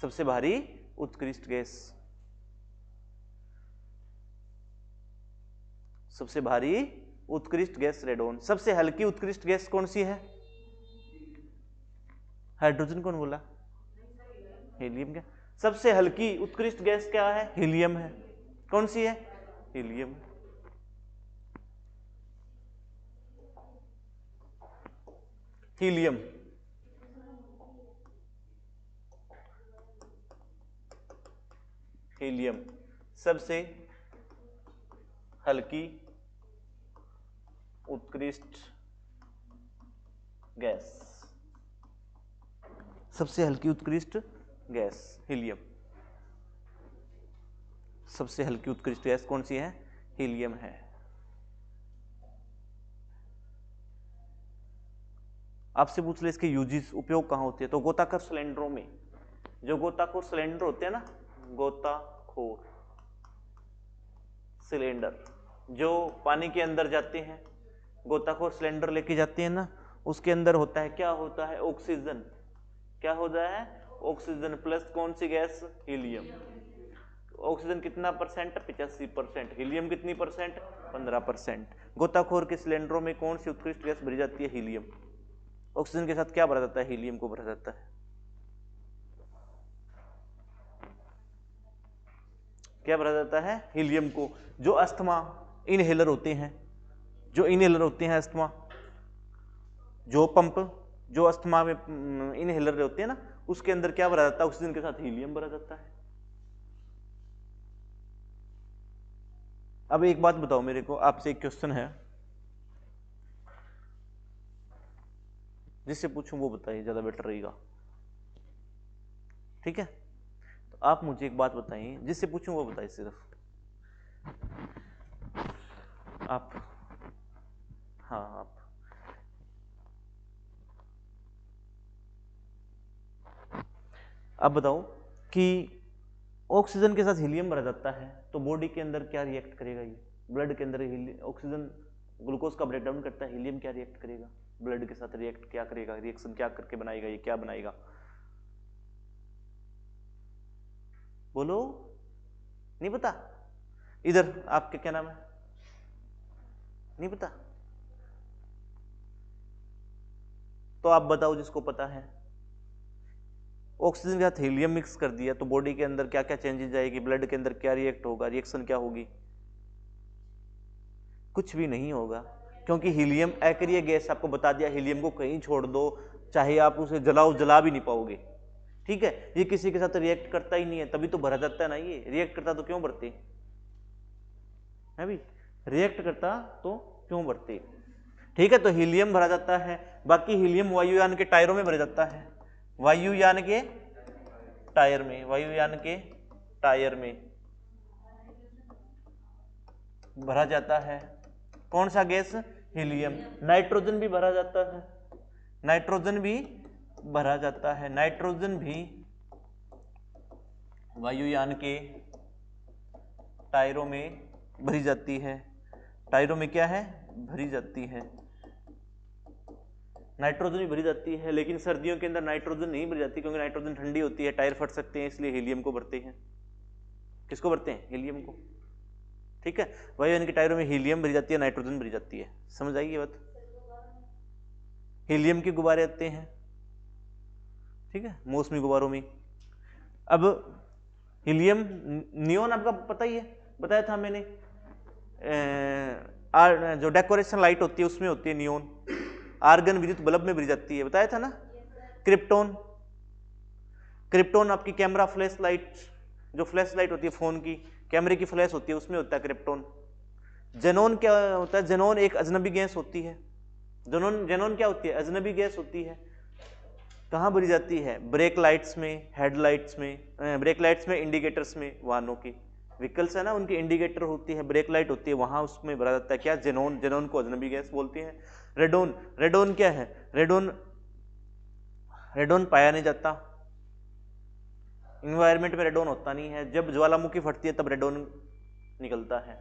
सबसे भारी उत्कृष्ट गैस, सबसे भारी उत्कृष्ट गैस रेडोन। सबसे हल्की उत्कृष्ट गैस कौन सी है? हाइड्रोजन। कौन बोला? हीलियम। क्या सबसे हल्की उत्कृष्ट गैस क्या है? हीलियम है। कौन सी है? हीलियम। हीलियम। हीलियम सबसे हल्की उत्कृष्ट गैस, सबसे हल्की उत्कृष्ट गैस हीलियम। सबसे हल्की उत्कृष्ट गैस कौन सी है? हीलियम है। आपसे पूछ ले इसके यूजेस, उपयोग कहां होते हैं, तो गोताखोर सिलेंडरों में। जो गोताखोर सिलेंडर होते हैं ना, गोताखोर सिलेंडर जो पानी के अंदर जाते हैं, गोताखोर सिलेंडर लेके जाते हैं ना, उसके अंदर होता है, क्या होता है? ऑक्सीजन। क्या होता है? ऑक्सीजन प्लस कौन सी गैस? हीलियम। ऑक्सीजन कितना परसेंट? 85%। हीलियम कितनी परसेंट? 15%। गोताखोर के सिलेंडरों में कौन सी उत्कृष्ट गैस भरी जाती है? हीलियम। ऑक्सीजन के साथ क्या भरा जाता है? हीलियम को भरा जाता है। क्या भरा जाता है? हीलियम को। जो अस्थमा इनहेलर होते हैं, जो इनहेलर होते हैं अस्थमा, जो पंप, जो अस्थमा में इनहेलर होते हैं ना, उसके अंदर क्या भरा जाता है? ऑक्सीजन के साथ हीलियम भरा जाता है। अब एक बात बताओ मेरे को, आपसे एक क्वेश्चन है, जिससे पूछूं वो बताइए, ज्यादा बेटर रहेगा। ठीक है, तो आप मुझे एक बात बताइए, जिससे पूछूं वो बताइए सिर्फ आप। हाँ आप। अब बताओ कि ऑक्सीजन के साथ हीलियम भरा जाता है तो बॉडी के अंदर क्या रिएक्ट करेगा? ये ब्लड के अंदर ऑक्सीजन ग्लूकोज का ब्रेकडाउन करता है, हीलियम क्या रिएक्ट करेगा? ब्लड के साथ रिएक्ट क्या करेगा? रिएक्शन क्या करके बनाएगा? ये क्या बनाएगा? बोलो। नहीं पता? इधर आपके क्या नाम है? नहीं पता? तो आप बताओ जिसको पता है। ऑक्सीजन के साथ हीलियम मिक्स कर दिया तो बॉडी के अंदर क्या क्या चेंजेस आएगी? ब्लड के अंदर क्या रिएक्ट होगा? रिएक्शन क्या होगी? कुछ भी नहीं होगा, क्योंकि हीलियम अकेरिय गैस, आपको बता दिया। हीलियम को कहीं छोड़ दो, चाहे आप उसे जलाओ, जला भी नहीं पाओगे। ठीक है, ये किसी के साथ रिएक्ट करता ही नहीं है, तभी तो भरा जाता है ना। ये रिएक्ट करता तो क्यों भरते है भी? रिएक्ट करता तो क्यों भरते? ठीक है, तो हीलियम भरा जाता है। बाकी हीलियम वायुयान के टायरों में भरा जाता है। वायुयान के टायर में, वायुयान के टायर में भरा जाता है। कौन सा गैस? हीलियम। नाइट्रोजन भी भरा जाता है, नाइट्रोजन भी भरा जाता है, नाइट्रोजन भी वायुयान के टायरों में भरी जाती है। टायरों में क्या है? भरी जाती है। नाइट्रोजन भी भरी जाती है, लेकिन सर्दियों के अंदर नाइट्रोजन नहीं भरी जाती क्योंकि नाइट्रोजन ठंडी होती है, टायर फट सकते हैं, इसलिए हीलियम को भरते हैं। किसको भरते हैं? हीलियम को। ठीक है, वायुयान के टायरों में हीलियम भरी जाती है, नाइट्रोजन भरी जाती है। समझ आई ये बात? हीलियम के गुब्बारे आते हैं, ठीक है, मौसमी गुब्बारों में। अब हीलियम, नियोन आपका पता ही है, बताया था मैंने, जो डेकोरेशन लाइट होती है उसमें होती है नियोन। आर्गन विद्युत बल्ब में भरी जाती है, बताया था ना। क्रिप्टोन, क्रिप्टोन आपकी कैमरा फ्लैश लाइट, जो फ्लैश लाइट होती है फोन की, कैमरे की फ्लैश होती है, उसमें होता है क्रिप्टोन। जेनोन क्या होता है? जेनोन एक अजनबी गैस होती है। जेनोन क्या होती है? अजनबी गैस होती है। कहाँ भरी जाती है? ब्रेक लाइट्स में, हेडलाइट्स में, ब्रेक लाइट्स में, इंडिकेटर्स में, वाहनों की व्हीकल्स है ना, उनकी इंडिकेटर होती है, ब्रेक लाइट होती है, वहां उसमें भरा जाता है क्या? जेनोन। जेनोन को अजनबी गैस बोलते हैं। रेडोन, रेडोन क्या है? रेडोन, रेडोन पाया नहीं जाता, इन्वायरमेंट में रेडोन होता नहीं है, जब ज्वालामुखी फटती है तब रेडोन निकलता है।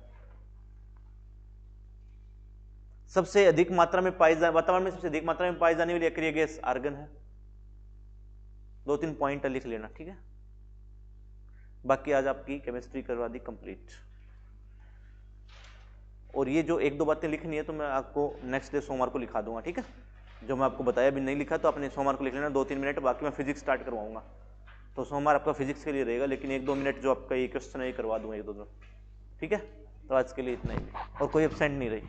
सबसे अधिक मात्रा में पाई जाने, वातावरण में सबसे अधिक मात्रा में पाई जाने वाली अक्रिय गैस आर्गन है। 2-3 पॉइंट लिख लेना, ठीक है। बाकी आज आपकी केमिस्ट्री करवा दी कंप्लीट। और ये जो 1-2 बातें लिखनी है तो मैं आपको नेक्स्ट डे सोमवार को लिखा दूंगा, ठीक है। जो मैं आपको बताया भी नहीं लिखा तो आपने सोमवार को लिख लेना 2-3 मिनट, बाकी मैं फिजिक्स स्टार्ट करवाऊंगा। तो सोमवार आपका फिजिक्स के लिए रहेगा, लेकिन 1-2 मिनट जो आपका ये क्वेश्चन है ये करवा दूंगा 1-2 दिन, ठीक है। तो आज के लिए इतना ही, और कोई एब्सेंट नहीं रही।